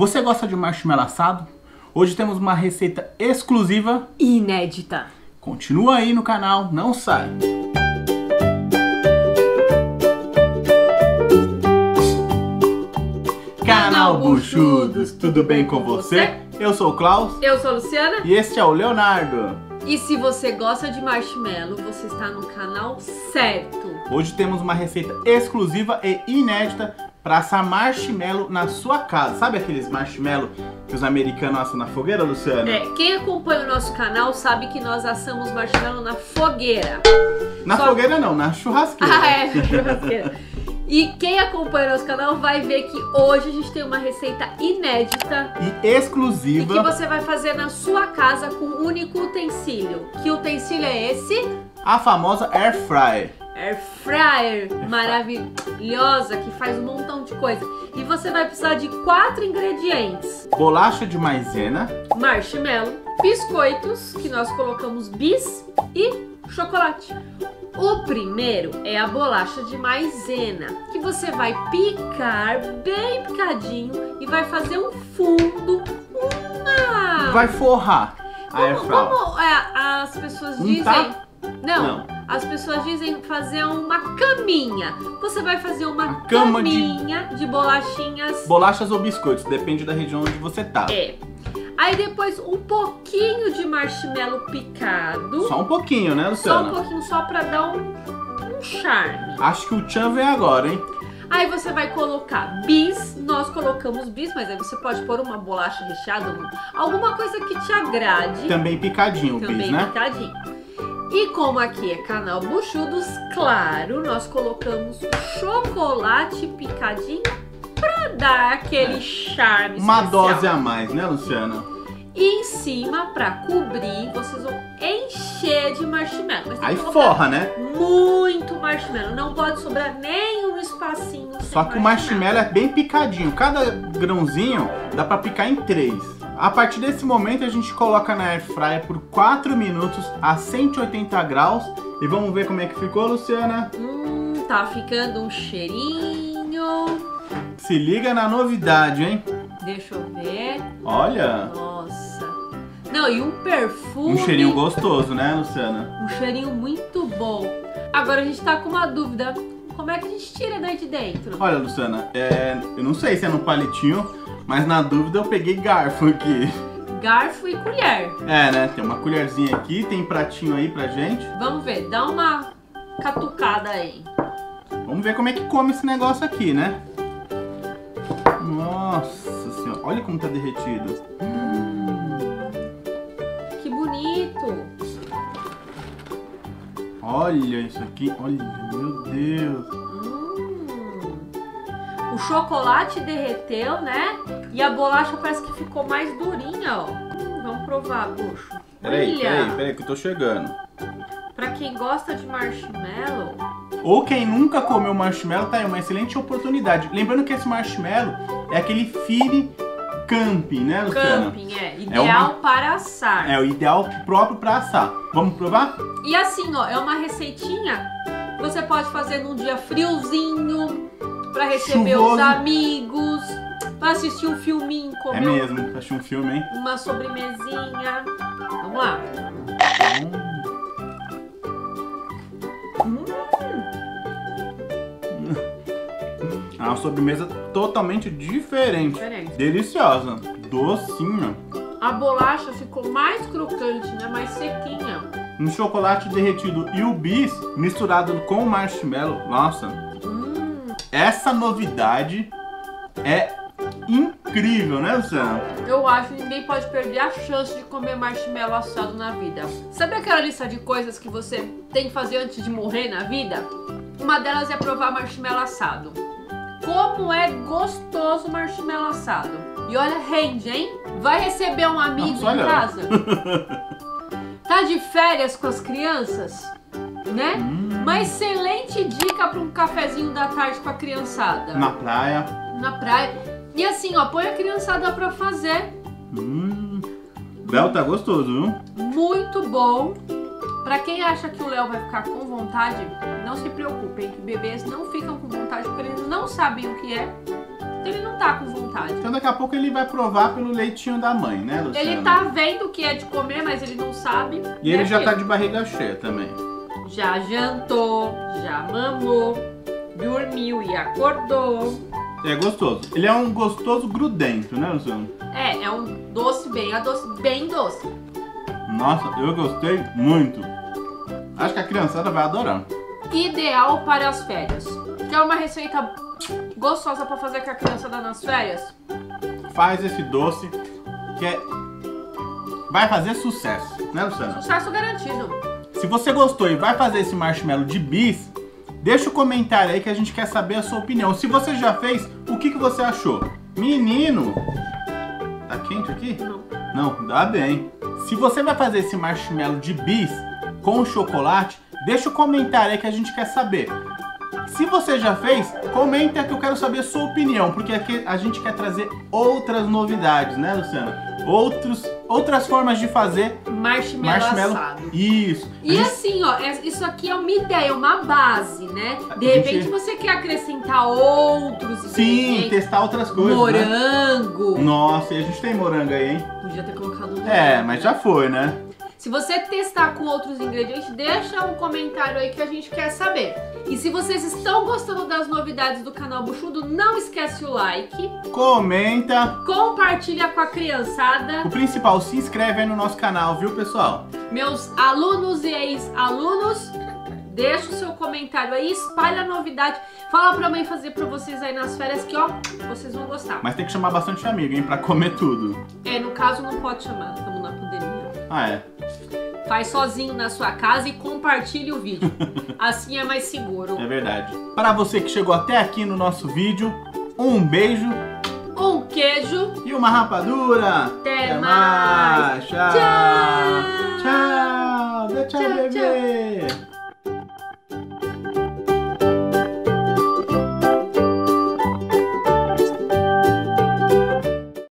Você gosta de marshmallow assado? Hoje temos uma receita exclusiva e inédita. Continua aí no canal, não sai! Canal Buchudos, tudo bem com você? Eu sou o Klaus. Eu sou a Luciana. E este é o Leonardo. E se você gosta de marshmallow, você está no canal certo. Hoje temos uma receita exclusiva e inédita para assar marshmallow na sua casa. Sabe aqueles marshmallow que os americanos assam na fogueira, Luciana? Quem acompanha o nosso canal sabe que nós assamos marshmallow na fogueira. Na fogueira não, na churrasqueira. Na churrasqueira. E quem acompanha o nosso canal vai ver que hoje a gente tem uma receita inédita e exclusiva. E que você vai fazer na sua casa com um único utensílio. Que utensílio é esse? A famosa Air Fryer. Air Fryer maravilhosa, que faz um montão de coisa. E você vai precisar de 4 ingredientes: bolacha de maisena, marshmallow, biscoitos, que nós colocamos bis, e chocolate. O primeiro é a bolacha de maisena, que você vai picar bem picadinho e vai fazer um fundo, vai forrar a Air Fryer. Como as pessoas dizem... Não, as pessoas dizem fazer uma caminha. Você vai fazer uma caminha de bolachinhas. Bolachas ou biscoitos, depende da região onde você tá. Aí depois um pouquinho de marshmallow picado. Só um pouquinho, né, Luciana? Só um pouquinho, só pra dar um charme. Acho que o tchan vem agora, hein? Aí você vai colocar bis, nós colocamos bis, mas aí você pode pôr uma bolacha recheada, alguma coisa que te agrade. Também picadinho o bis, né? Também picadinho. E como aqui é canal Buchudos, claro, nós colocamos chocolate picadinho pra dar aquele charme uma especial. Dose a mais, né, Luciana? E em cima, pra cobrir, vocês vão encher de marshmallow. Mas aí forra, né? Muito marshmallow, não pode sobrar nenhum espacinho. Só que o marshmallow é bem picadinho, cada grãozinho dá pra picar em 3. A partir desse momento a gente coloca na Air Fryer por 4 minutos a 180 graus. E vamos ver como é que ficou, Luciana? Tá ficando um cheirinho. Se liga na novidade, hein? Deixa eu ver. Olha! Nossa! Não, e um perfume. Um cheirinho gostoso, né, Luciana? Um cheirinho muito bom. Agora a gente tá com uma dúvida. Como é que a gente tira daí de dentro? Olha, Luciana, eu não sei se é no palitinho, mas na dúvida eu peguei garfo aqui. Garfo e colher. Né? Tem uma colherzinha aqui, tem pratinho aí pra gente. Vamos ver, dá uma catucada aí. Vamos ver como é que come esse negócio aqui, né? Nossa senhora, olha como tá derretido. Que bonito. Olha isso aqui, olha, meu Deus. O chocolate derreteu, né? E a bolacha parece que ficou mais durinha, ó. Vamos provar, bucho. Peraí, que eu tô chegando. Pra quem gosta de marshmallow... Ou quem nunca comeu marshmallow, tá aí uma excelente oportunidade. Lembrando que esse marshmallow é aquele Fire Camping, né, Luciana? Camping, ideal para assar. É o ideal próprio para assar. Vamos provar? E assim, ó, é uma receitinha que você pode fazer num dia friozinho, pra receber chuvoso, os amigos, pra assistir um filminho, comer. É mesmo, pra assistir um filme, hein? Uma sobremesinha. Vamos lá. É uma sobremesa totalmente diferente. Deliciosa. Docinha. A bolacha ficou mais crocante, né? Mais sequinha. Um chocolate derretido e o bis misturado com o marshmallow. Nossa. Essa novidade é incrível, né, Luciana? Eu acho que ninguém pode perder a chance de comer marshmallow assado na vida. Sabe aquela lista de coisas que você tem que fazer antes de morrer na vida? Uma delas é provar marshmallow assado. Como é gostoso o marshmallow assado. E olha, rende, hein? Vai receber um amigo em casa. Tá de férias com as crianças, né? Uma excelente dica para um cafezinho da tarde com a criançada. Na praia. Na praia. E assim, ó, põe a criançada pra fazer. Léo, tá gostoso, viu? Muito bom. Pra quem acha que o Léo vai ficar com vontade, não se preocupem, que bebês não ficam com vontade porque eles não sabem o que é. Ele não tá com vontade. Então daqui a pouco ele vai provar pelo leitinho da mãe, né, Luciana? Ele tá vendo que é de comer, mas ele não sabe. E ele já tá de barriga cheia também. Já jantou, já mamou, dormiu e acordou. É gostoso. Ele é um gostoso grudento, né, Luciano? É um doce bem doce. Nossa, eu gostei muito. Acho que a criançada vai adorar. Ideal para as férias. Quer uma receita gostosa pra fazer com a criançada nas férias? Faz esse doce que vai fazer sucesso, né, Luciana? Sucesso garantido. Se você gostou e vai fazer esse marshmallow de bis, deixa o comentário aí que a gente quer saber a sua opinião. Se você já fez, o que você achou? Menino! Tá quente aqui? Não. Não, dá bem. Se você vai fazer esse marshmallow de bis com chocolate, deixa o comentário aí que a gente quer saber. Se você já fez, comenta que eu quero saber a sua opinião, porque aqui a gente quer trazer outras novidades, né, Luciana? Outras formas de fazer Marshmallow assado. Isso. E assim, ó, isso aqui é uma ideia, uma base, né? De repente você quer acrescentar outros Sim, testar outras coisas. Morango. Né? Nossa, e a gente tem morango aí, hein? Podia ter colocado morango. Mas já foi, né? Se você testar com outros ingredientes, deixa um comentário aí que a gente quer saber. E se vocês estão gostando das novidades do canal Buchudo, não esquece o like. Comenta. Compartilha com a criançada. O principal, se inscreve aí no nosso canal, viu, pessoal? Meus alunos e ex-alunos, deixa o seu comentário aí, espalha a novidade. Fala pra mãe fazer pra vocês aí nas férias que, ó, vocês vão gostar. Mas tem que chamar bastante amigo, hein, pra comer tudo. No caso não pode chamar, estamos na pandemia. Faz sozinho na sua casa e compartilhe o vídeo. Assim é mais seguro. É verdade. Para você que chegou até aqui no nosso vídeo, um beijo, um queijo e uma rapadura. Até mais. Tchau.